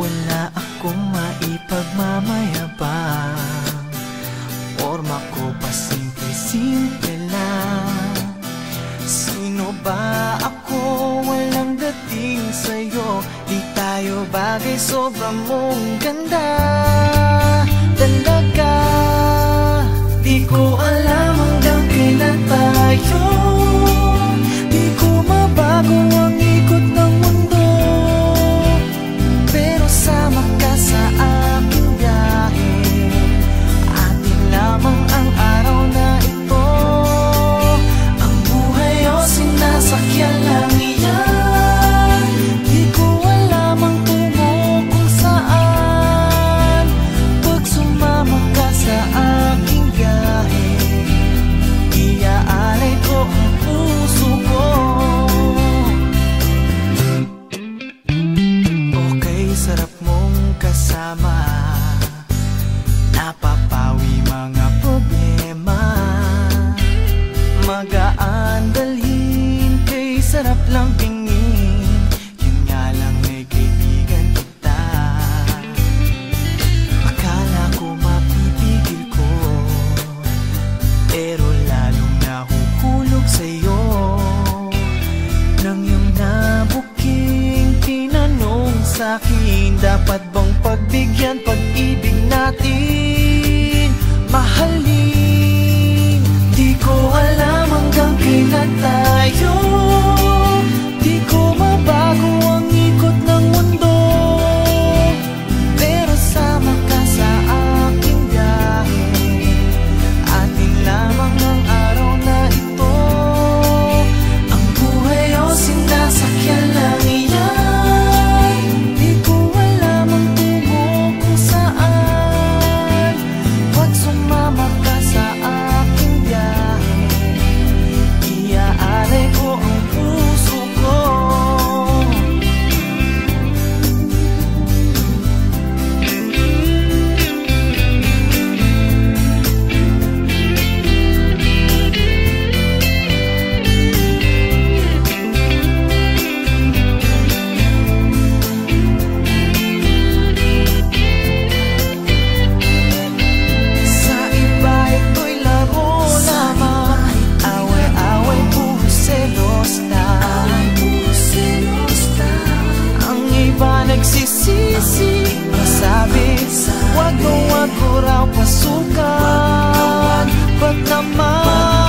Wala akong maipagmamayabang, forma ko pa simple-simple lang. Sino ba ako? Walang dating sa'yo. Di tayo bagay, sobrang mong ganda talaga. Di ko alam hanggang kailan tayo. Di ko mabago ang ikot ng mundo, pero sama ka sa aking biyahe. Atin lamang ang araw na ito. Ang buhay o sinasakyan lang iyan. Di ko alam ang tungo kung saan. Pag sumama ka sa aking biyahe, iaalay ko ang puso ko. Okay, sarap mong kasama. Napapawi mga problema. Magaan dalhin, kay sarap lang pingin. Yun nga lang ay kaibigan kita. Akala ko mapipigil ko, pero lalong nahuhulog sa'yo. Nang iyong nabuking tinanong sa'kin, dapat bang pagbigyan pag-ibig natin, mahalin? Di ko alam hanggang kailan tayo. Di ko mabago ang ikot ng mundo, pero sama ka sa aking biyahe. Atin lamang ang araw na ito. Ang buhay o sinasakyan lang iyan. Di ko alam ang tungo kung saan. Pag sumama ka sa aking biyahe, iaalay ko ang puso ko. Sa iba ito'y laro lamang, away-away, puro selos lang. Ang iba nagsisisi, masabi, wag mo raw pasukan. Ba't naman